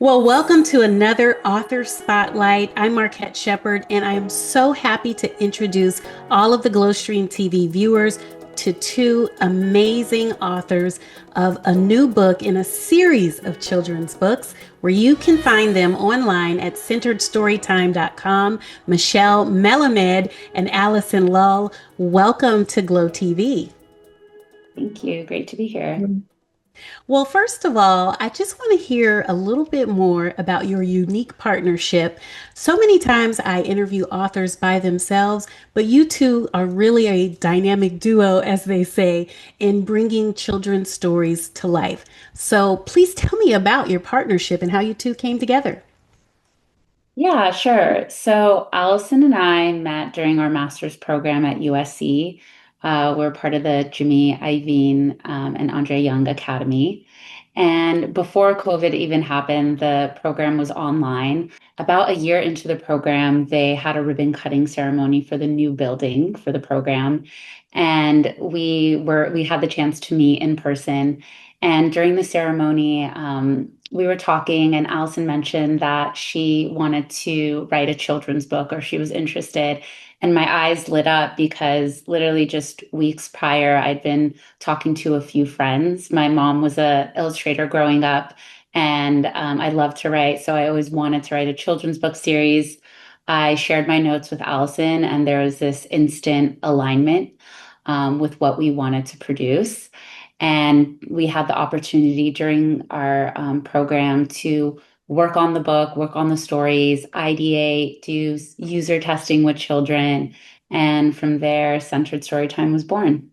Well, welcome to another Author Spotlight. I'm Marquette Shepard, and I am so happy to introduce all of the Glowstream TV viewers to two amazing authors of a new book in a series of children's books where you can find them online at centeredstorytime.com. Michelle Melamed and Allison Lall, welcome to Glow TV. Thank you. Great to be here. Well, first of all, I just want to hear a little bit more about your unique partnership. So many times I interview authors by themselves, but you two are really a dynamic duo, as they say, in bringing children's stories to life. So please tell me about your partnership and how you two came together. Yeah, sure. So Allison and I met during our master's program at USC. We're part of the Jimmy Iovine and Andre Young Academy. And before COVID even happened, the program was online. About a year into the program, they had a ribbon cutting ceremony for the new building for the program. And we had the chance to meet in person. And during the ceremony, we were talking, and Allison mentioned that she wanted to write a children's book or she was interested. And my eyes lit up because literally just weeks prior, I'd been talking to a few friends. My mom was an illustrator growing up, and I loved to write. So I always wanted to write a children's book series. I shared my notes with Allison, and there was this instant alignment with what we wanted to produce. And we had the opportunity during our program to work on the book, work on the stories, ideate, do user testing with children. And from there, Centered Storytime was born.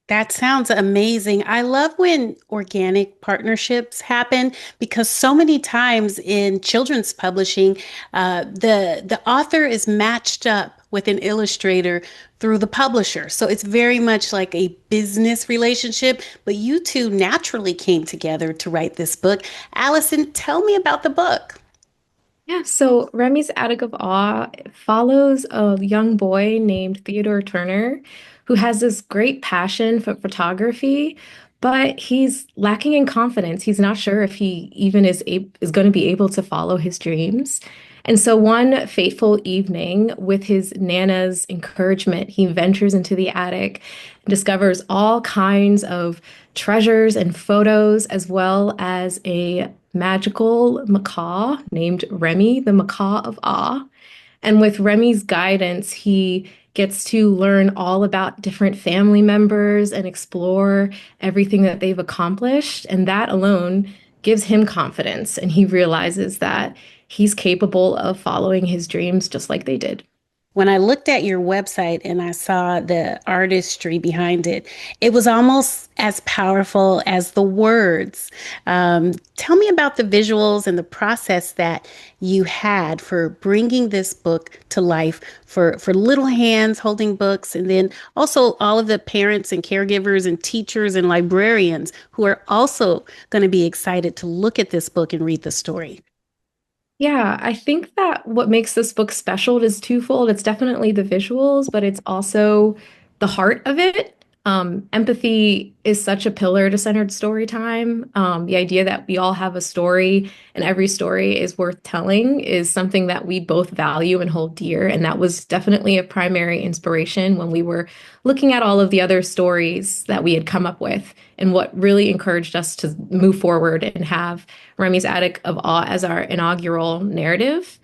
That sounds amazing. I love when organic partnerships happen because so many times in children's publishing, the author is matched up with an illustrator through the publisher. So it's very much like a business relationship, but you two naturally came together to write this book. Allison, tell me about the book. Yeah, so Remy's Attic of Awe follows a young boy named Theodore Turner who has this great passion for photography, but he's lacking in confidence. He's not sure if he even is going to be able to follow his dreams. And so one fateful evening, with his Nana's encouragement, he ventures into the attic and discovers all kinds of treasures and photos, as well as a magical macaw named Remy, the Macaw of Awe. And with Remy's guidance, he gets to learn all about different family members and explore everything that they've accomplished. And that alone gives him confidence. And he realizes that he's capable of following his dreams just like they did. When I looked at your website and I saw the artistry behind it, it was almost as powerful as the words. Tell me about the visuals and the process that you had for bringing this book to life for little hands holding books, and then also all of the parents and caregivers and teachers and librarians who are also going to be excited to look at this book and read the story. Yeah, I think that what makes this book special is twofold. It's definitely the visuals, but it's also the heart of it. Empathy is such a pillar to centered story time. The idea that we all have a story and every story is worth telling is something that we both value and hold dear. And that was definitely a primary inspiration when we were looking at all of the other stories that we had come up with. And what really encouraged us to move forward and have Remy's Attic of Awe as our inaugural narrative.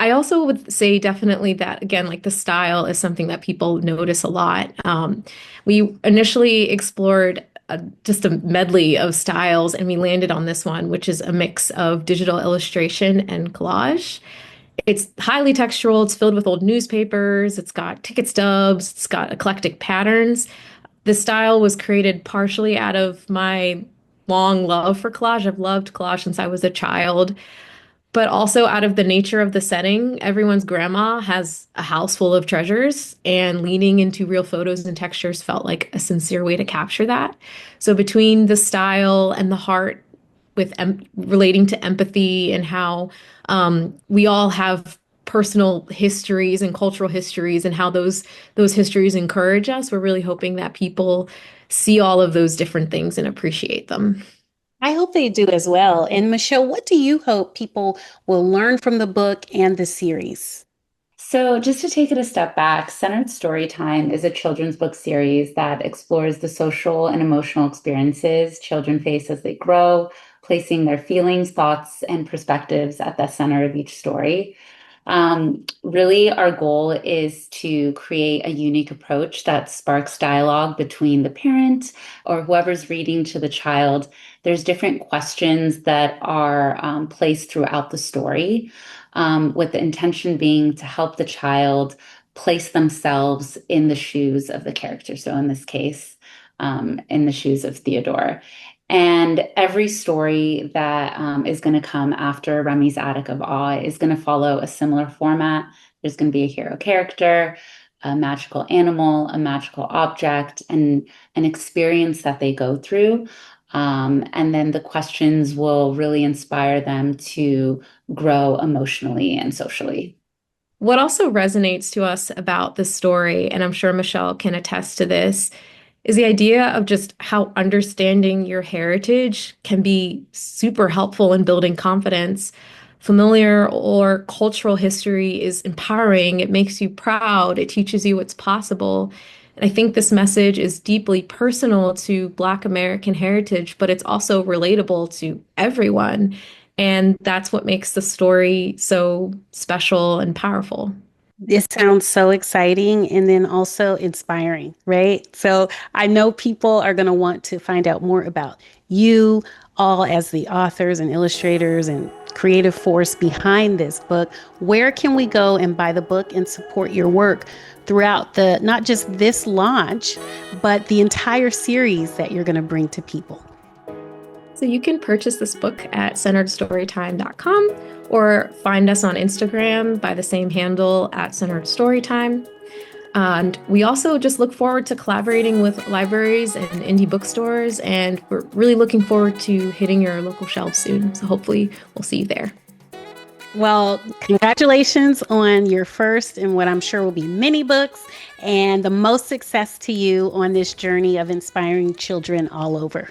I also would say definitely that, again, like the style is something that people notice a lot. We initially explored just a medley of styles, and we landed on this one, which is a mix of digital illustration and collage. It's highly textural, it's filled with old newspapers, it's got ticket stubs, it's got eclectic patterns. The style was created partially out of my long love for collage. I've loved collage since I was a child, but also out of the nature of the setting. Everyone's grandma has a house full of treasures, and leaning into real photos and textures felt like a sincere way to capture that. So between the style and the heart, with relating to empathy and how we all have personal histories and cultural histories and how those histories encourage us, we're really hoping that people see all of those different things and appreciate them. I hope they do as well. And Michelle, what do you hope people will learn from the book and the series? So, just to take it a step back, Centered Storytime is a children's book series that explores the social and emotional experiences children face as they grow, placing their feelings, thoughts, and perspectives at the center of each story. Really, our goal is to create a unique approach that sparks dialogue between the parent or whoever's reading to the child. There's different questions that are placed throughout the story, with the intention being to help the child place themselves in the shoes of the character. So, in this case, in the shoes of Theodore. And every story that is going to come after Remy's Attic of Awe is going to follow a similar format. There's going to be a hero character, a magical animal, a magical object, and an experience that they go through. And then the questions will really inspire them to grow emotionally and socially. What also resonates to us about this story, and I'm sure Michelle can attest to this, is the idea of just how understanding your heritage can be super helpful in building confidence. Familiar or cultural history is empowering. It makes you proud. It teaches you what's possible. And I think this message is deeply personal to Black American heritage, but it's also relatable to everyone. And that's what makes the story so special and powerful. This sounds so exciting and then also inspiring, right? So I know people are going to want to find out more about you all as the authors and illustrators and creative force behind this book. Where can we go and buy the book and support your work throughout the, not just this launch, but the entire series that you're going to bring to people? So you can purchase this book at centeredstorytime.com or find us on Instagram by the same handle at Centered Storytime. And we also just look forward to collaborating with libraries and indie bookstores, and we're really looking forward to hitting your local shelves soon. So hopefully we'll see you there. Well, congratulations on your first and what I'm sure will be many books, and the most success to you on this journey of inspiring children all over.